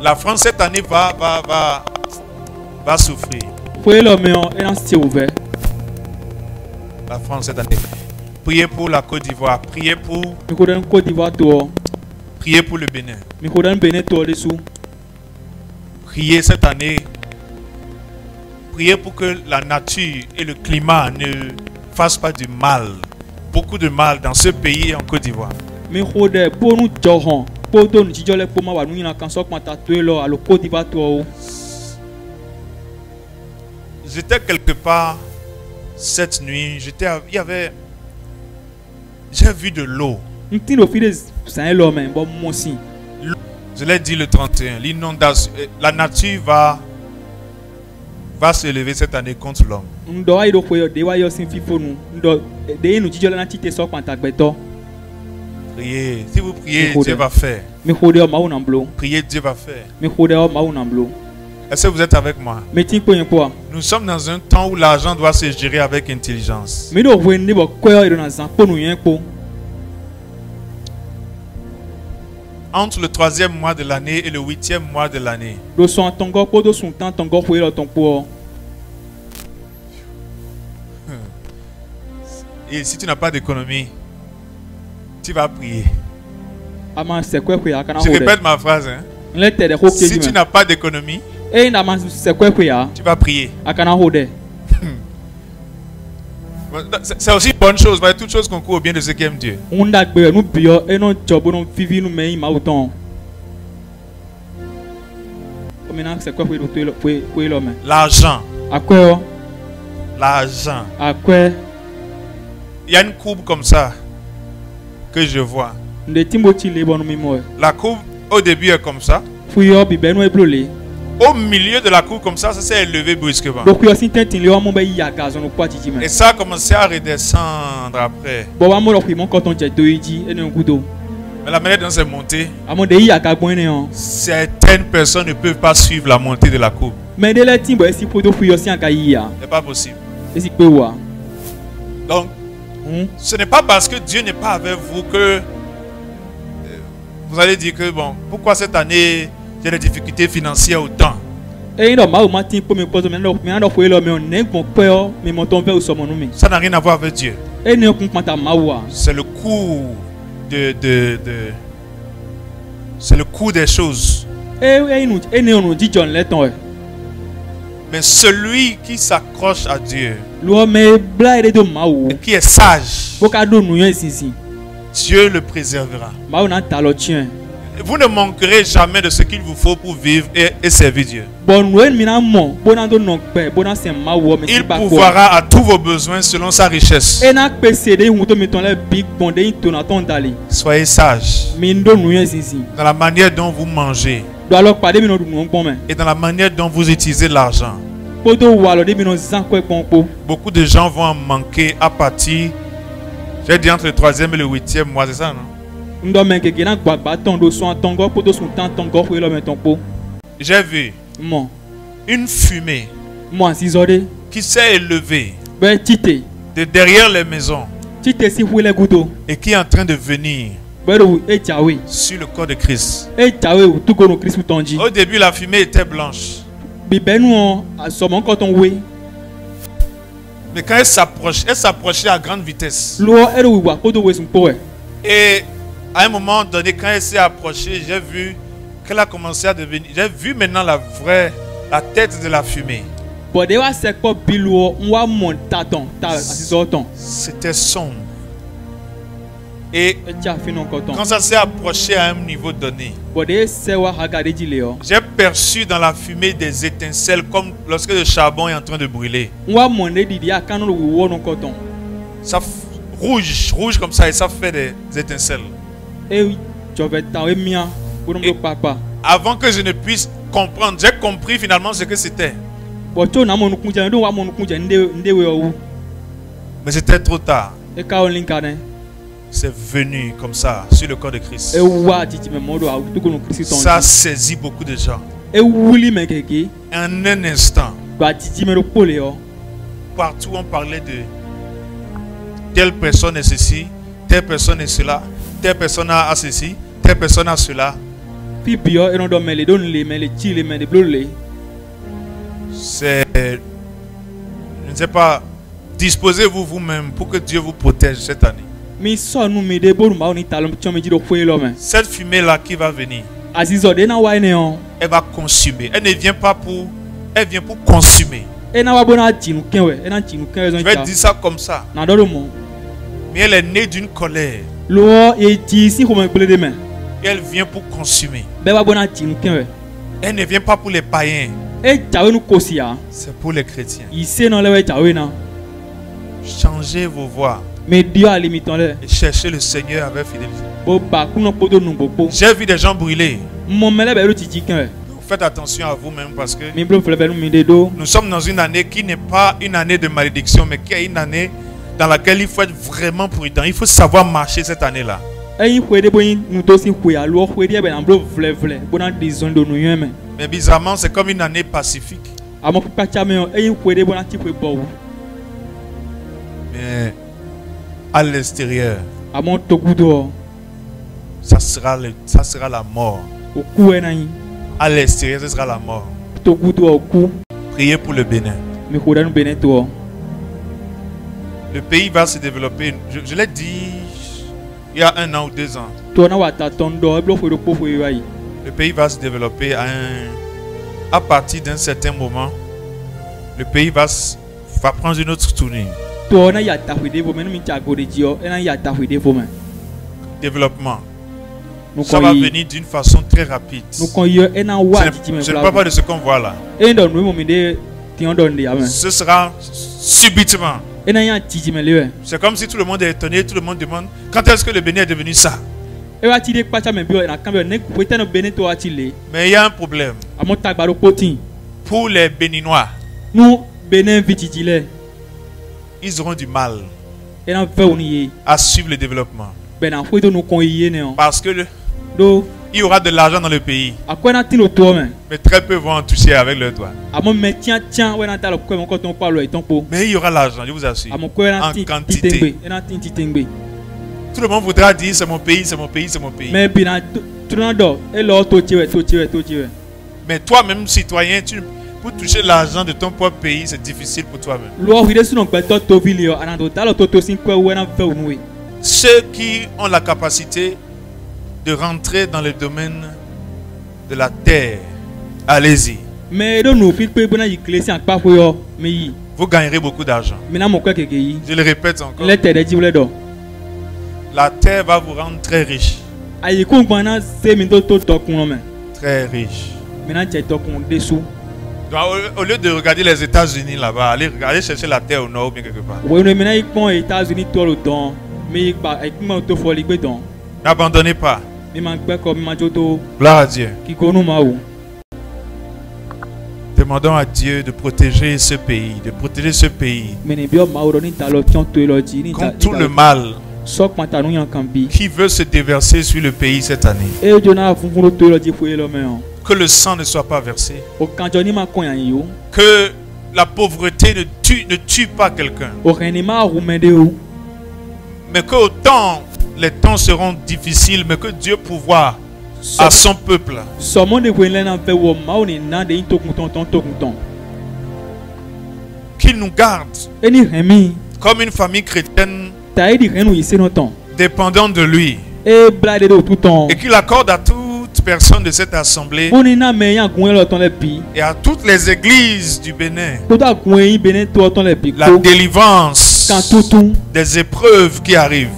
La France cette année va souffrir. La France cette année. Priez pour la Côte d'Ivoire. Priez pour le Bénin. Priez cette année. Priez pour que la nature et le climat ne fassent pas du mal. Beaucoup de mal dans ce pays et en Côte d'Ivoire. J'étais quelque part cette nuit. J'ai vu de l'eau. Je l'ai dit le 31. L'inondation, la nature va se lever cette année contre l'homme. Priez. Si vous priez, Dieu va faire. Priez, Dieu va faire. Est-ce que vous êtes avec moi? Nous sommes dans un temps où l'argent doit se gérer avec intelligence. Entre le 3e mois de l'année et le 8e mois de l'année. Et si tu n'as pas d'économie, tu vas prier. Je répète ma phrase. Hein? Si tu n'as pas d'économie, tu vas prier. C'est aussi une bonne chose. Toute chose concourt au bien de ceux qui aiment Dieu. L'argent. L'argent. Il y a une courbe comme ça que je vois. La courbe au début est comme ça. Au milieu de la courbe comme ça s'est élevé brusquement. Et ça a commencé à redescendre après. Mais la manière dont c'est monté, certaines personnes ne peuvent pas suivre la montée de la courbe. C'est pas possible. Donc, ce n'est pas parce que Dieu n'est pas avec vous que vous allez dire que bon, pourquoi cette année j'ai des difficultés financières autant. Ça n'a rien à voir avec Dieu. C'est le cours c'est le cours des choses. Mais celui qui s'accroche à Dieu et qui est sage, Dieu le préservera. Vous ne manquerez jamais de ce qu'il vous faut pour vivre et servir Dieu. Il pourvoira à tous vos besoins selon sa richesse. Soyez sages dans la manière dont vous mangez et dans la manière dont vous utilisez l'argent. Beaucoup de gens vont en manquer à partir, j'ai dit entre le 3e et le 8e mois, c'est ça, non? J'ai vu une fumée qui s'est élevée de derrière les maisons et qui est en train de venir sur le corps de Christ. Au début, la fumée était blanche. Mais quand elle s'approchait à grande vitesse. Et à un moment donné, quand elle s'est approchée, j'ai vu qu'elle a commencé à devenir... J'ai vu maintenant la tête de la fumée. C'était sombre. Et quand ça s'est approché à un niveau donné, j'ai perçu dans la fumée des étincelles comme lorsque le charbon est en train de brûler. Ça rouge comme ça et ça fait des étincelles. Et avant que je ne puisse comprendre, j'ai compris finalement ce que c'était. Mais c'était trop tard. C'est venu comme ça sur le corps de Christ. Ça a saisi beaucoup de gens. En un instant, partout on parlait de telle personne est ceci, telle personne est cela, telle personne a ceci, telle personne a cela. C'est, je ne sais pas, disposez-vous vous-même pour que Dieu vous protège cette année. Cette fumée-là qui va venir, elle va consumer. Elle ne vient pas pour... Elle vient pour consumer. Je vais dire ça comme ça. Mais elle est née d'une colère. Et elle vient pour consumer. Elle ne vient pas pour les païens. C'est pour les chrétiens. Changez vos voies. Et cherchez le Seigneur avec fidélité. J'ai vu des gens brûler. Faites attention à vous-même parce que nous sommes dans une année qui n'est pas une année de malédiction, mais qui est une année dans laquelle il faut être vraiment prudent. Il faut savoir marcher cette année-là. Mais bizarrement, c'est comme une année pacifique. Mais à l'extérieur, ça sera la mort. À l'extérieur, ce sera la mort. Priez pour le Bénin. Le pays va se développer. Je l'ai dit il y a 1 an ou 2 ans. Le pays va se développer à partir d'un certain moment. Le pays va prendre une autre tournure. Développement. Ça va venir d'une façon très rapide. Ce n'est pas de ce qu'on voit là. Ce sera subitement. C'est comme si tout le monde est étonné, tout le monde demande quand est-ce que le Bénin est devenu ça. Mais il y a un problème. Pour les Béninois, ils auront du mal à suivre le développement. Parce que il y aura de l'argent dans le pays, mais très peu vont en toucher avec leurs doigts. Mais il y aura l'argent, je vous assure, en quantité. Tout le monde voudra dire c'est mon pays, c'est mon pays, c'est mon pays. Mais toi-même, citoyen, pour toucher l'argent de ton propre pays, c'est difficile pour toi-même. Ceux qui ont la capacité de rentrer dans le domaine de la terre, allez-y. Vous gagnerez beaucoup d'argent. Je le répète encore. La terre va vous rendre très riche. Très riche. Donc, au lieu de regarder les États-Unis là-bas, allez chercher la terre au nord ou bien quelque part. N'abandonnez pas. Gloire à Dieu. Demandons à Dieu de protéger ce pays, contre tout le mal qui veut se déverser sur le pays cette année. Que le sang ne soit pas versé. Que la pauvreté ne tue pas quelqu'un. Mais que autant les temps seront difficiles, mais que Dieu pourvoie à son peuple. Qu'il nous garde comme une famille chrétienne dépendant de lui. Et qu'il accorde à toute personne de cette assemblée et à toutes les églises du Bénin la délivrance des épreuves qui arrivent.